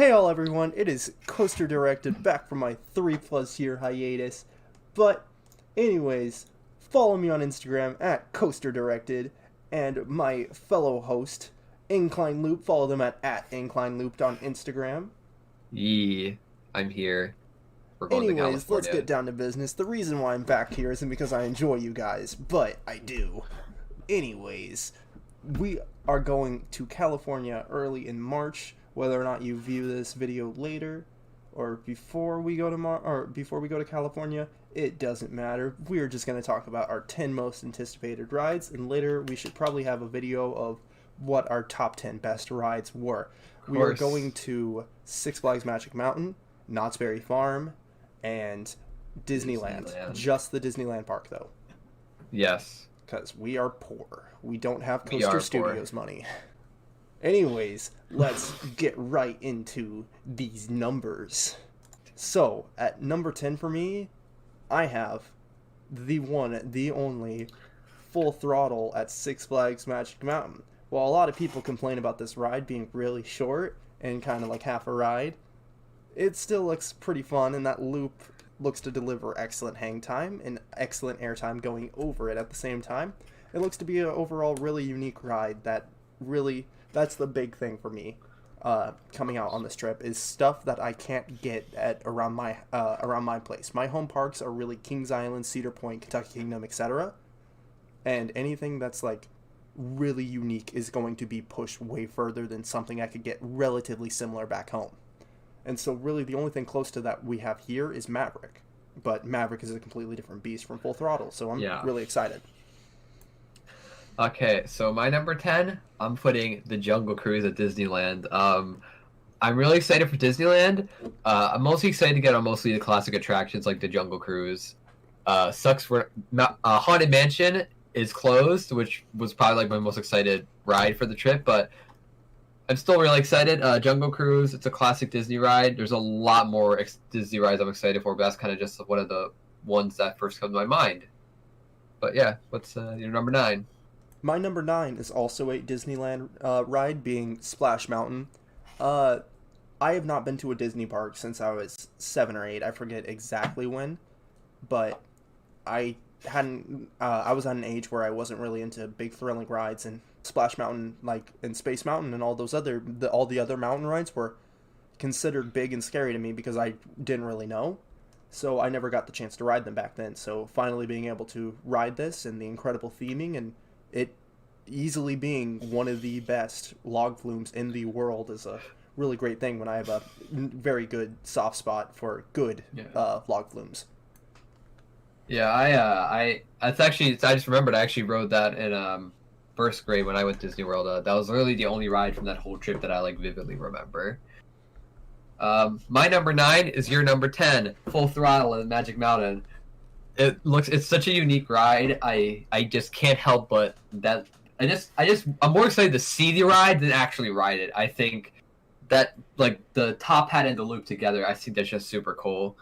Hey all everyone, it is Coaster Directed back from my 3+ year hiatus. But anyways, follow me on Instagram at Coaster Directed, and my fellow host, InclinedLoop, follow them at InclinedLooped on Instagram. Yee, I'm here. We're going to Anyways, let's California. get down to business. The reason why I'm back here isn't because I enjoy you guys, but I do. Anyways, we are going to California early in March. Whether or not you view this video later or before we go to California, it doesn't matter. We're just going to talk about our 10 most anticipated rides, and later we should probably have a video of what our top 10 best rides were. We are going to Six Flags Magic Mountain, Knott's Berry Farm, and Disneyland. Just the Disneyland park though. Yes. Because we are poor. We don't have Coaster Studios money. Anyways, let's get right into these numbers. So, at number 10 for me, I have the one, the only, Full Throttle at Six Flags Magic Mountain. While a lot of people complain about this ride being really short and kind of like half a ride, it still looks pretty fun, and that loop looks to deliver excellent hang time and excellent airtime going over it at the same time. It looks to be an overall really unique ride that really... That's the big thing for me coming out on this trip, is stuff that I can't get at around my place. My home parks are really Kings Island, Cedar Point, Kentucky Kingdom, etc. And anything that's like really unique is going to be pushed way further than something I could get relatively similar back home. And so really the only thing close to that we have here is Maverick. But Maverick is a completely different beast from Full Throttle, so I'm really excited. Okay, so my number 10, I'm putting the Jungle Cruise at Disneyland. I'm really excited for Disneyland. I'm mostly excited to get on mostly the classic attractions like the Jungle Cruise. Sucks for Haunted Mansion is closed, which was probably like my most excited ride for the trip, but I'm still really excited. Jungle Cruise, it's a classic Disney ride. There's a lot more Disney rides I'm excited for, but that's kind of just one of the ones that first come to my mind. But yeah, what's your number 9? My number 9 is also a Disneyland ride, being Splash Mountain. I have not been to a Disney park since I was 7 or 8. I forget exactly when, but I was at an age where I wasn't really into big thrilling rides, and Splash Mountain, like, and Space Mountain and all the other mountain rides were considered big and scary to me because I didn't really know. So I never got the chance to ride them back then. So finally being able to ride this, and the incredible theming, and it easily being one of the best log flumes in the world is a really great thing when I have a very good soft spot for good log flumes. Yeah, I just remembered I actually rode that in first grade when I went to Disney World. That was literally the only ride from that whole trip that I like vividly remember. My number 9 is your number 10, Full Throttle at Magic Mountain. It's such a unique ride. I just can't help but that I'm more excited to see the ride than actually ride it. I think that like the top hat and the loop together, I think that's just super cool.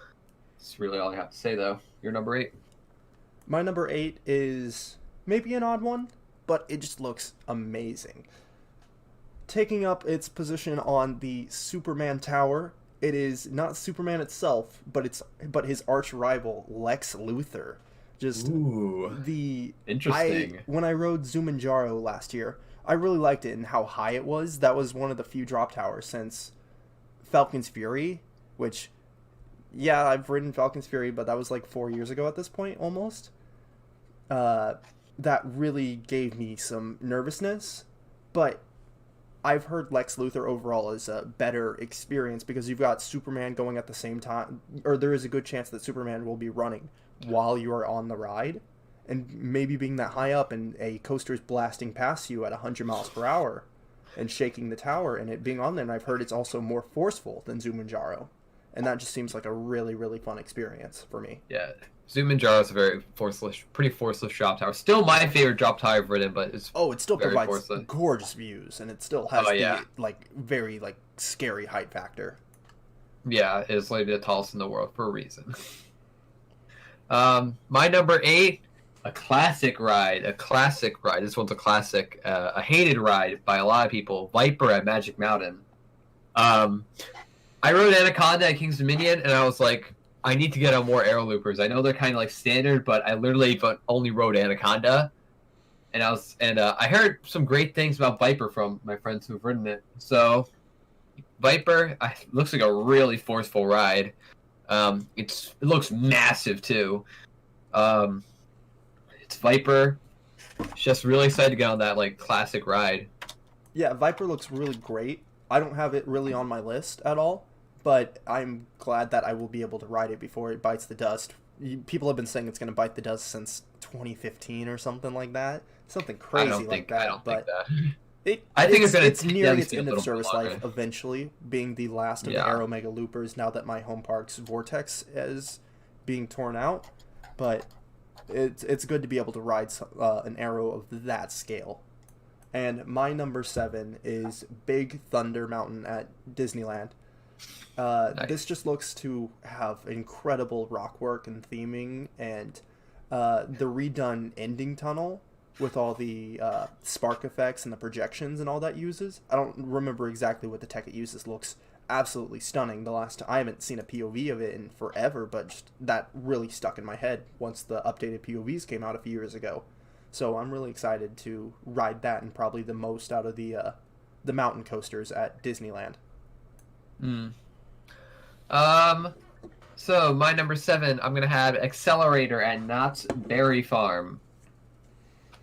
That's really all I have to say though. Your number 8. My number 8 is maybe an odd one, but it just looks amazing. Taking up its position on the Superman Tower, it is not Superman itself, but his arch rival, Lex Luthor. Just interesting. When I rode Zumanjaro last year, I really liked it and how high it was. That was one of the few drop towers since Falcon's Fury, which, yeah, I've ridden Falcon's Fury, but that was like 4 years ago at this point, almost. That really gave me some nervousness, but I've heard Lex Luthor overall is a better experience because you've got Superman going at the same time, or there is a good chance that Superman will be running while you are on the ride, and maybe being that high up and a coaster is blasting past you at 100 miles per hour and shaking the tower, and it being on there. And I've heard it's also more forceful than Zumanjaro, and that just seems like a really, really fun experience for me. Yeah, Zumanjaro is a very pretty forceless drop tower. Still my favorite drop tower I've ridden, but it still provides gorgeous views, and it still has very scary height factor. Yeah, it's like the tallest in the world for a reason. My number 8, a classic ride. This one's a classic, a hated ride by a lot of people. Viper at Magic Mountain. I rode Anaconda at King's Dominion, and I was like, I need to get on more aero loopers. I know they're kind of like standard, but I literally only rode Anaconda, and I heard some great things about Viper from my friends who've ridden it. So Viper looks like a really forceful ride. It looks massive too. It's Viper. Just really excited to get on that like classic ride. Yeah, Viper looks really great. I don't have it really on my list at all, but I'm glad that I will be able to ride it before it bites the dust. People have been saying it's going to bite the dust since 2015 or something like that. Something crazy like that. I don't think that. I think it's nearing its end of service life eventually, being the last of the Aero Mega Loopers now that my home park's Vortex is being torn out. But it's good to be able to ride an Aero of that scale. And my number 7 is Big Thunder Mountain at Disneyland. Nice. This just looks to have incredible rock work and theming, and the redone ending tunnel with all the spark effects and the projections and all that uses. I don't remember exactly what the tech it uses. Looks absolutely stunning. I haven't seen a POV of it in forever, but just that really stuck in my head once the updated POVs came out a few years ago. So I'm really excited to ride that, and probably the most out of the mountain coasters at Disneyland. So my number 7, I'm gonna have Accelerator at Knott's Berry Farm.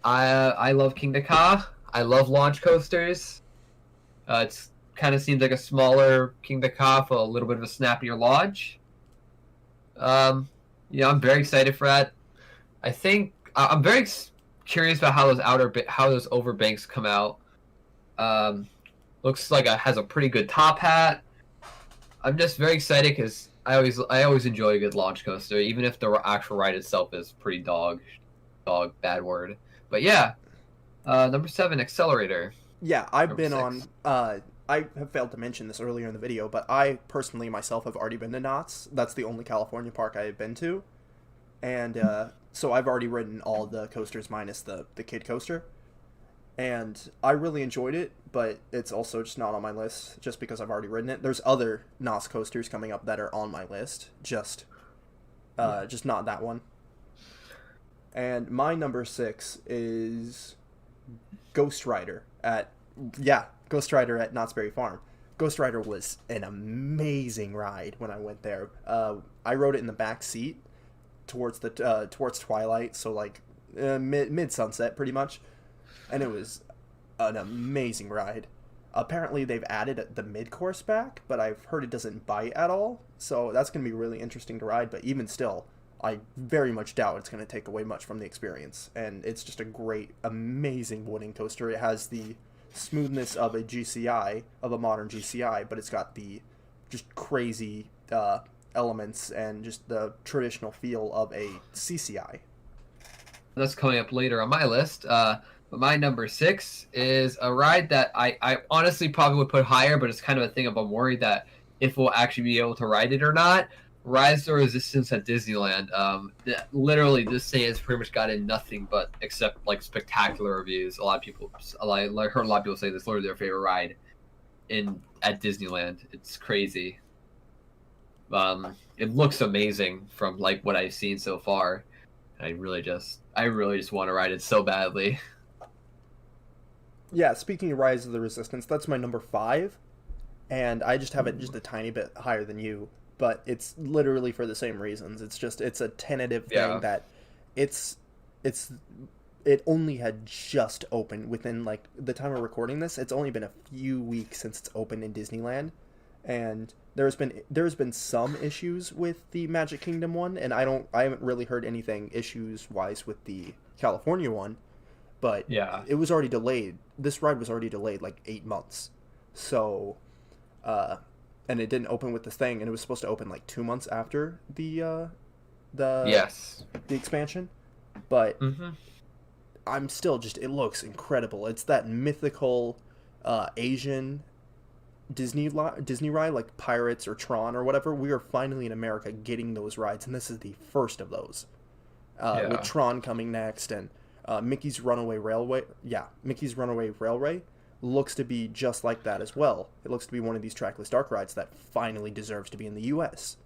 I love Kingda Ka. I love launch coasters. It's kind of seems like a smaller Kingda Ka for a little bit of a snappier launch. I'm very excited for that. I think I'm very curious about how those overbanks come out. Looks like it has a pretty good top hat. I'm just very excited because I always enjoy a good launch coaster, even if the actual ride itself is pretty dog, bad word. But yeah, number 7, Accelerator. Yeah, I've been on. I have failed to mention this earlier in the video, but I personally myself have already been to Knott's. That's the only California park I have been to, and so I've already ridden all the coasters minus the kid coaster, and I really enjoyed it. But it's also just not on my list just because I've already ridden it. There's other Knott's coasters coming up that are on my list, just not that one. And my number 6 is Ghost Rider at Knott's Berry Farm. Ghost Rider was an amazing ride when I went there. I rode it in the back seat towards twilight, so like mid sunset pretty much, and it was an amazing ride. Apparently they've added the mid-course back, but I've heard it doesn't bite at all, so that's going to be really interesting to ride. But even still, I very much doubt it's going to take away much from the experience, and it's just a great, amazing wooden coaster. It has the smoothness of a GCI, of a modern GCI, but it's got the just crazy elements and just the traditional feel of a CCI. That's coming up later on my list. But my number 6 is a ride that I honestly probably would put higher, but it's kind of a thing of I'm worried that if we'll actually be able to ride it or not. Rise to Resistance at Disneyland. Literally, this thing has pretty much gotten nothing but except like spectacular reviews. I heard a lot of people say this is literally their favorite ride at Disneyland. It's crazy. It looks amazing from like what I've seen so far. I really just want to ride it so badly. Yeah, speaking of Rise of the Resistance, that's my number 5, and I just have it just a tiny bit higher than you. But it's literally for the same reasons. It's a tentative thing that it only had just opened within like the time of recording this. It's only been a few weeks since it's opened in Disneyland, and there's been some issues with the Magic Kingdom one, and I haven't really heard anything issues wise with the California one, but yeah, it was already delayed. This ride was already delayed like 8 months, so and it didn't open with this thing, and it was supposed to open like 2 months after the expansion. But I'm still just, it looks incredible. It's that mythical Asian Disney ride, like Pirates or Tron or whatever. We are finally in America getting those rides, and this is the first of those. With Tron coming next, and Mickey's Runaway Railway. Yeah, Mickey's Runaway Railway, looks to be just like that as well. It looks to be one of these trackless dark rides that finally deserves to be in the U.S.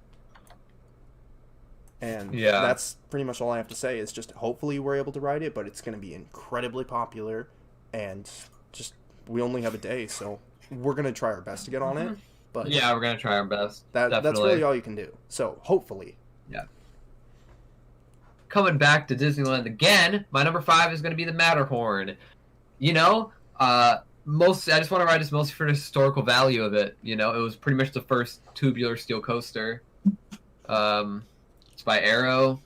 And that's pretty much all I have to say is just hopefully we're able to ride it, but it's going to be incredibly popular, and just we only have a day, so we're going to try our best to get on it. But yeah, we're going to try our best. That's really all you can do. So hopefully. Yeah. Coming back to Disneyland again, my number 5 is going to be the Matterhorn. You know, I just want to ride this mostly for the historical value of it. You know, it was pretty much the first tubular steel coaster. It's by Arrow.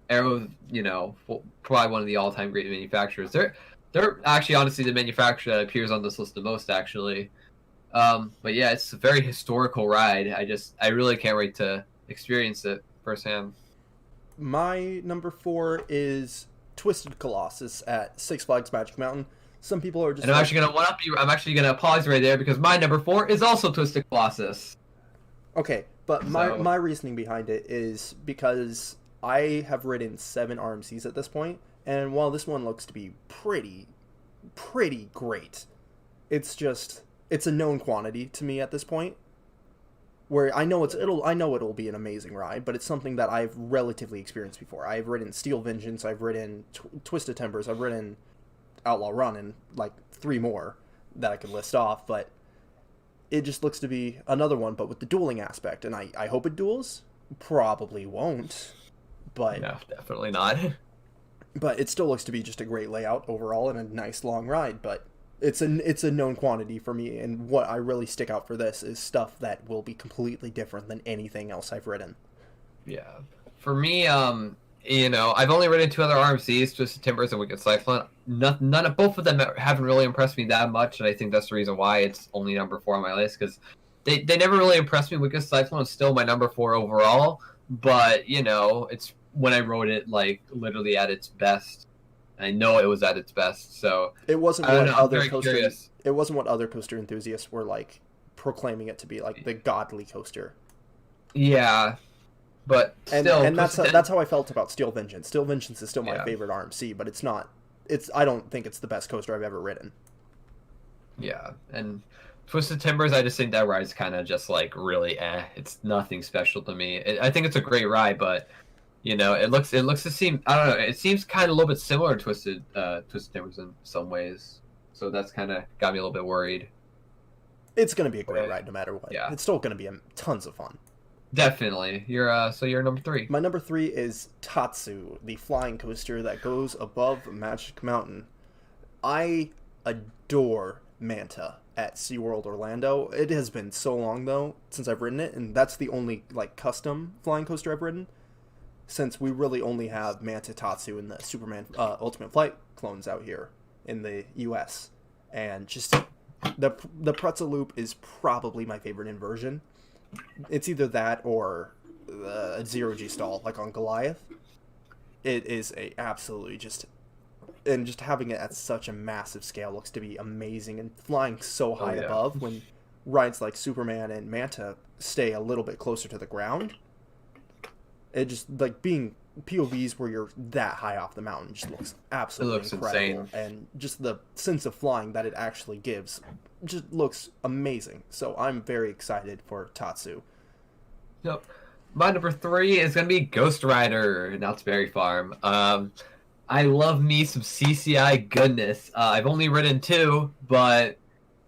Arrow, you know, probably one of the all-time great manufacturers. They're actually, honestly, the manufacturer that appears on this list the most, actually. But yeah, it's a very historical ride. I really can't wait to experience it firsthand. My number 4 is Twisted Colossus at Six Flags Magic Mountain. Some people are just. And I'm actually gonna one-up you. I'm actually gonna pause right there because my number 4 is also Twisted Colossus. Okay, but my reasoning behind it is because I have ridden 7 RMCs at this point, and while this one looks to be pretty great, it's a known quantity to me at this point. Where I know it'll be an amazing ride, but it's something that I've relatively experienced before. I've ridden Steel Vengeance, I've ridden Twisted Timbers, I've ridden Outlaw Run, and like 3 more that I could list off, but it just looks to be another one, but with the dueling aspect, and I hope it duels. Probably won't, but no, definitely not. But it still looks to be just a great layout overall and a nice long ride, but it's a known quantity for me, and what I really stick out for this is stuff that will be completely different than anything else I've ridden. Yeah. For me, you know, I've only ridden 2 other RMCs, Twisted Timbers and Wicked Cyclone. None of both of them haven't really impressed me that much, and I think that's the reason why it's only number 4 on my list, because they never really impressed me. Wicked Cyclone is still my number 4 overall, but, you know, it's when I rode it, like, literally at its best. I know it was at its best, so it wasn't what other coaster enthusiasts were like proclaiming it to be, like the godly coaster. Yeah, but still, and that's how I felt about Steel Vengeance. Steel Vengeance is still my favorite RMC, but it's not. I don't think it's the best coaster I've ever ridden. Yeah, and Twisted Timbers, I just think that ride's kind of just like really It's nothing special to me. I think it's a great ride, but. You know, it looks to seem, I don't know, it seems kind of a little bit similar to Twisted Timbers in some ways. So that's kind of got me a little bit worried. It's going to be a great ride no matter what. Yeah. It's still going to be tons of fun. Definitely. So you're number 3. My number 3 is Tatsu, the flying coaster that goes above Magic Mountain. I adore Manta at SeaWorld Orlando. It has been so long, though, since I've ridden it, and that's the only, like, custom flying coaster I've ridden. Since we really only have Manta, Tatsu, and the Superman Ultimate Flight clones out here in the U.S. And just the pretzel loop is probably my favorite inversion. It's either that or a zero-G stall, like on Goliath. It is absolutely just having it at such a massive scale looks to be amazing, and flying so high above when rides like Superman and Manta stay a little bit closer to the ground. It just, like, being POVs where you're that high off the mountain just looks absolutely incredible. Insane. And just the sense of flying that it actually gives just looks amazing. So I'm very excited for Tatsu. Yep. My number 3 is going to be Ghost Rider, Knott's Berry Farm. I love me some CCI goodness. I've only ridden 2, but,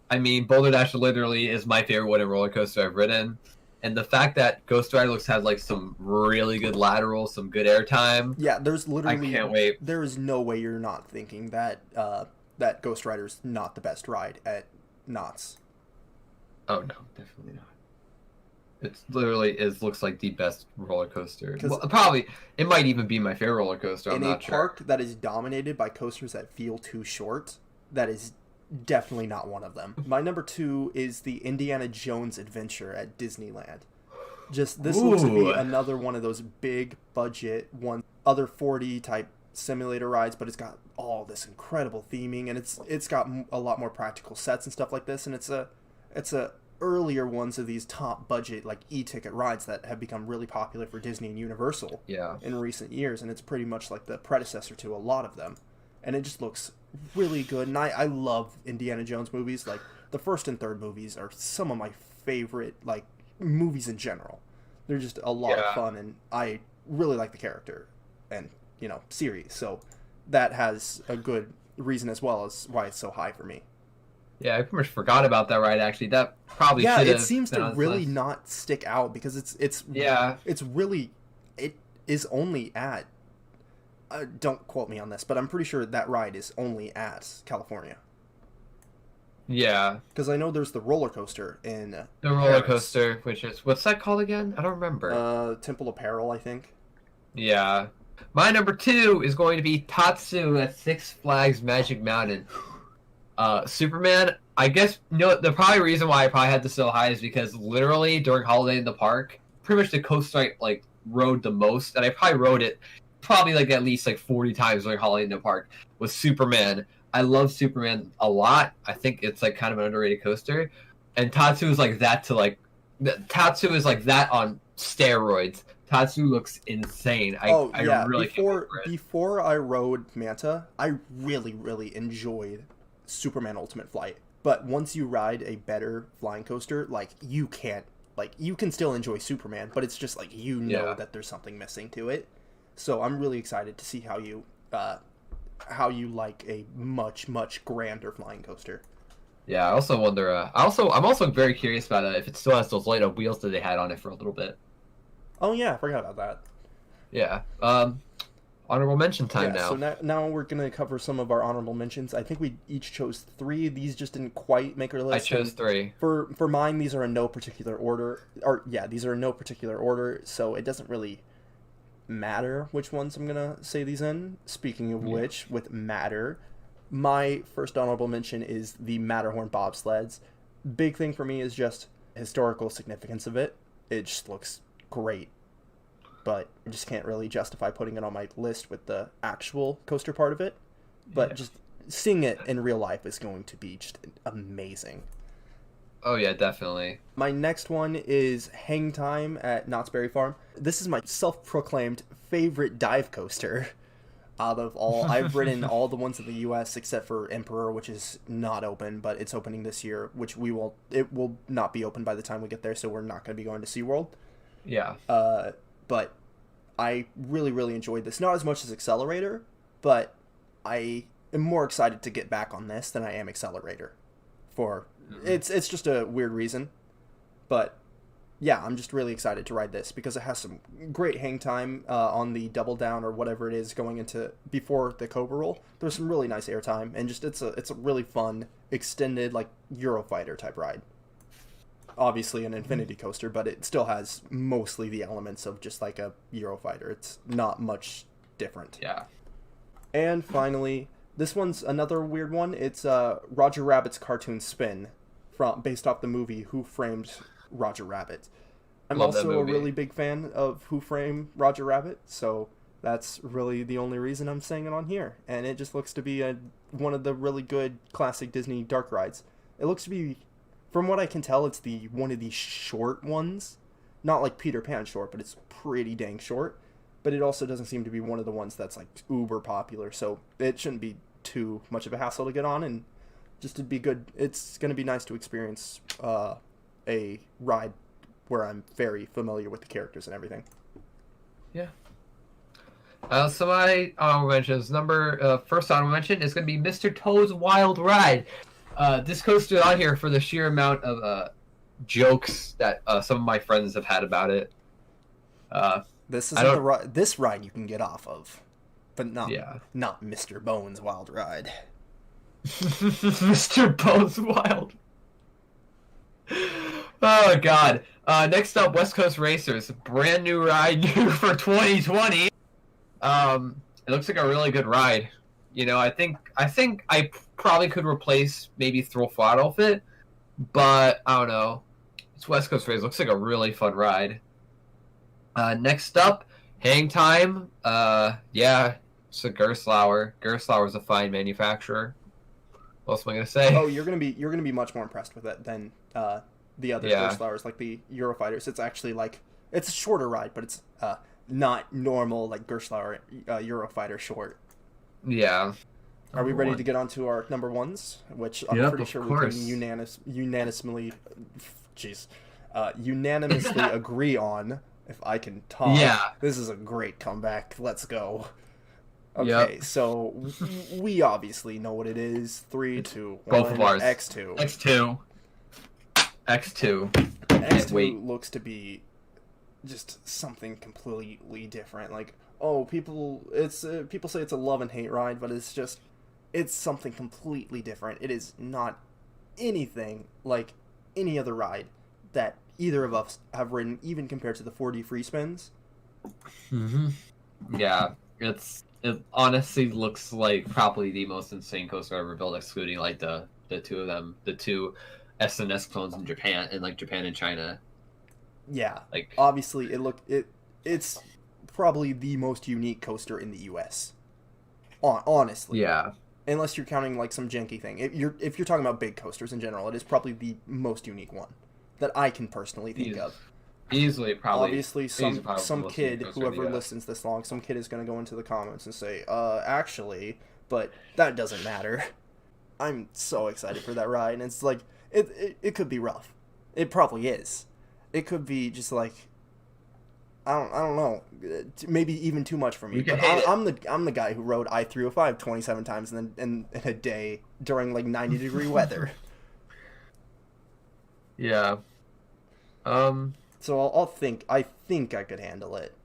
I mean, Boulder Dash literally is my favorite wooden roller coaster I've ridden. And the fact that Ghost Rider has like some really good laterals, some good airtime. Yeah, there's literally. I can't wait. There is no way you're not thinking that that Ghost Rider's not the best ride at Knott's. Oh no, definitely not. It literally looks like the best roller coaster. Well, probably it might even be my favorite roller coaster. I'm not sure. In a park that is dominated by coasters that feel too short, that is definitely not one of them. My number 2 is the Indiana Jones Adventure at Disneyland. This looks to be another one of those big budget other 40 type simulator rides, but it's got all this incredible theming, and it's got a lot more practical sets and stuff like this, and it's a earlier ones of these top budget like e-ticket rides that have become really popular for Disney and Universal in recent years, and it's pretty much like the predecessor to a lot of them, and it just looks really good, and I love Indiana Jones movies. Like the first and third movies are some of my favorite like movies in general. They're just a lot of Yeah. fun, and I really like the character and series. So that has a good reason as well as why it's so high for me. Yeah, I pretty much forgot about that ride. Actually, that probably Yeah, should it have seems been to on this really list. not stick out because Yeah. it's really it is only at don't quote me on this, but I'm pretty sure that ride is only at California. Yeah. Because I know there's the roller coaster in The roller Paris. coaster, which is what's that called again? I don't remember. Temple of Peril, I think. Yeah. My number two is going to be Tatsu at Six Flags Magic Mountain. Superman, I guess, the probably reason why I probably had this so high is because literally during Holiday in the Park, pretty much the coaster I like rode the most, and I probably rode it probably like at least like 40 times during Holiday in the Park, was Superman. I love Superman a lot. I think it's like kind of an underrated coaster. And Tatsu is like that to like Tatsu is like that on steroids. Tatsu looks insane. I really can't wait for it. Before I rode Manta, I really enjoyed Superman Ultimate Flight. But once you ride a better flying coaster, like you can still enjoy Superman, but it's just like Yeah. that there's something missing to it. So I'm really excited to see how you like a much grander flying coaster. Yeah, I also wonder. I'm also very curious about if it still has those light up wheels that they had on it for a little bit. Oh yeah, I forgot about that. Yeah. Honorable mention time now. So now we're gonna cover some of our honorable mentions. I think we each chose 3. These just didn't quite make our list. I chose 3. For mine, these are in no particular order. These are in no particular order, so it doesn't really matter which ones I'm gonna say these in. Speaking of which, with matter, my first honorable mention is the Matterhorn bobsleds. Big thing for me is just historical significance of it. It just looks great, but I just can't really justify putting it on my list with the actual coaster part of it. But just seeing it in real life is going to be just amazing. Oh yeah, definitely. My next one is Hang Time at Knott's Berry Farm. This is my self-proclaimed favorite dive coaster out of all. I've ridden all the ones in the U.S. except for Emperor, which is not open, but it's opening this year, which it will not be open by the time we get there, so we're not going to be going to SeaWorld. Yeah. But I really enjoyed this. Not as much as Accelerator, but I am more excited to get back on this than I am Accelerator. It's just a weird reason, but yeah, I'm just really excited to ride this because it has some great hang time on the double down or whatever it is going into before the Cobra roll. There's some really nice air time, and just it's a really fun extended like Eurofighter type ride. Obviously an infinity coaster, but it still has mostly the elements of just like a Eurofighter. It's not much different. Yeah. And finally, this one's another weird one. It's Roger Rabbit's cartoon spin based off the movie Who Framed Roger Rabbit. I'm Love that also a movie. really big fan of Who Framed Roger Rabbit, so that's really the only reason I'm saying it on here. And it just looks to be one of the really good classic Disney dark rides. It looks to be, from what I can tell, it's one of the short ones. Not like Peter Pan short, but it's pretty dang short. But it also doesn't seem to be one of the ones that's like uber popular, so it shouldn't be too much of a hassle to get on, and just to be good. It's going to be nice to experience a ride where I'm very familiar with the characters and everything. Yeah. So my honorable mentions first honorable mention is going to be Mr. Toad's Wild Ride. This coaster on here for the sheer amount of jokes that some of my friends have had about it. This isn't the ride. This ride you can get off of, but not Mr. Bones Wild Ride. Mr. Bones Wild. Oh God. Next up, West Coast Racers, brand new ride, new for 2020. It looks like a really good ride. I think I probably could replace maybe Thrill Throttle Fit, but I don't know. It's West Coast Racers. Looks like a really fun ride. Next up, Hang Time. It's a Gerstlauer. Gerstlauer's a fine manufacturer. What else am I gonna say? Oh, you're gonna be much more impressed with it than the other Gerstlauers, like the Eurofighters. It's actually it's a shorter ride, but it's not normal like Gerstlauer Eurofighter short. Yeah. Are we ready to get on to our number ones? Which I'm pretty sure we can unanimously agree on. If I can talk. Yeah. This is a great comeback. Let's go. Okay, so we obviously know what it is. 3, 2, 1. Both of ours. X2. X2 looks to be just something completely different. Like, oh, people say it's a love and hate ride, but it's something completely different. It is not anything like any other ride that either of us have ridden, even compared to the 4D free spins. Yeah, it honestly looks like probably the most insane coaster ever built, excluding like the two of them, the two SNS clones in Japan and China. Yeah, like obviously it's probably the most unique coaster in the US. Honestly, yeah. Unless you're counting like some janky thing. If you're talking about big coasters in general, it is probably the most unique one that I can personally think of. Easily, probably. Obviously, some kid, whoever listens this long, some kid is going to go into the comments and say, actually, but that doesn't matter. I'm so excited for that ride, and it's like, it could be rough. It probably is. It could be just like, I don't know, maybe even too much for me. But I'm the guy who rode I-305 27 times in a day during like 90-degree weather. Yeah. So I think I could handle it.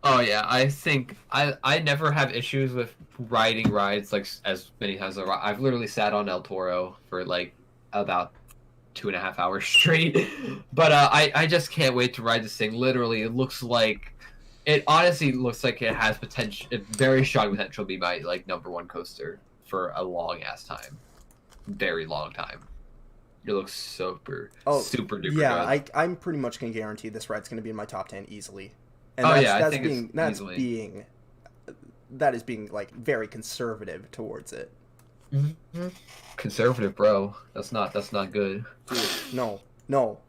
Oh yeah, I think I never have issues with riding rides like as many times as I've literally sat on El Toro for like about 2.5 hours straight. But I just can't wait to ride this thing. Literally, it honestly looks like it has potential, very strong potential to be my like number one coaster for a long ass time, very long time. It looks super duper good. Yeah, I'm pretty much gonna guarantee this ride's gonna be in my top 10 easily. And that is being like very conservative towards it. Mm-hmm. Conservative, bro. That's not good. Dude, no.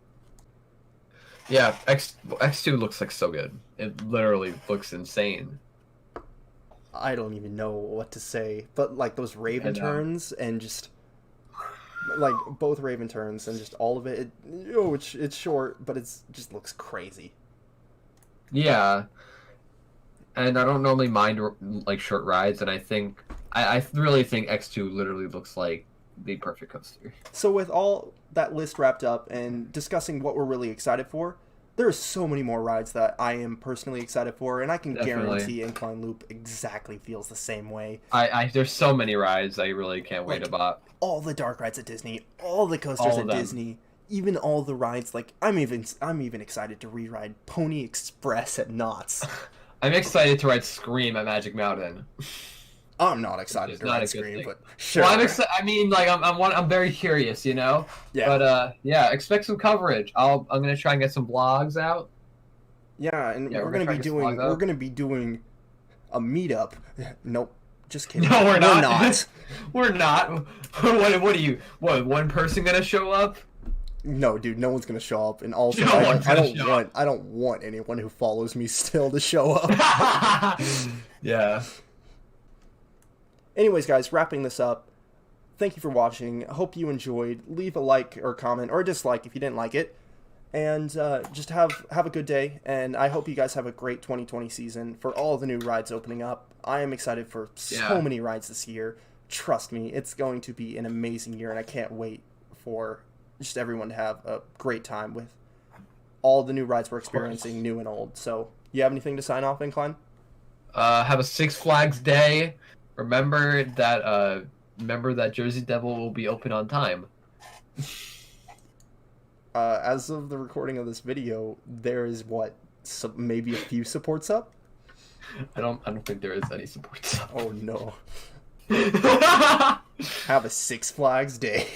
Yeah, X2 looks like so good. It literally looks insane. I don't even know what to say, but like those Raven turns and just like both Raven turns and just all of it. It's short, but it's just looks crazy. Yeah, and I don't normally mind like short rides, and I really think X2 literally looks like the perfect coaster. So with all that list wrapped up and discussing what we're really excited for, there are so many more rides that I am personally excited for, and I can guarantee InclinedLoop exactly feels the same way. There's so many rides I really can't wait about. All the dark rides at Disney, all the coasters at Disney, even all the rides. Like I'm even excited to re-ride Pony Express at Knott's. I'm excited to ride Scream at Magic Mountain. I'm not excited to ride Scream, but sure. Well, I'm excited. I mean, like I'm very curious, you know. Yeah. But yeah, expect some coverage. I'm gonna try and get some blogs out. Yeah, and we're gonna be doing a meetup. Nope, just kidding. No, we're not. We're not. What are you? What? One person gonna show up? No, dude, no one's gonna show up, and also I don't want anyone who follows me still to show up. Yeah. Anyways, guys, wrapping this up. Thank you for watching. I hope you enjoyed. Leave a like or comment or a dislike if you didn't like it, and just have a good day. And I hope you guys have a great 2020 season for all the new rides opening up. I am excited for so many rides this year. Trust me, it's going to be an amazing year, and I can't wait for just everyone to have a great time with all the new rides we're experiencing, new and old. So, you have anything to sign off, Incline? Have a Six Flags day. Remember that Jersey Devil will be open on time. As of the recording of this video, there is maybe a few supports up. I don't think there is any supports up. Oh no. Have a Six Flags day.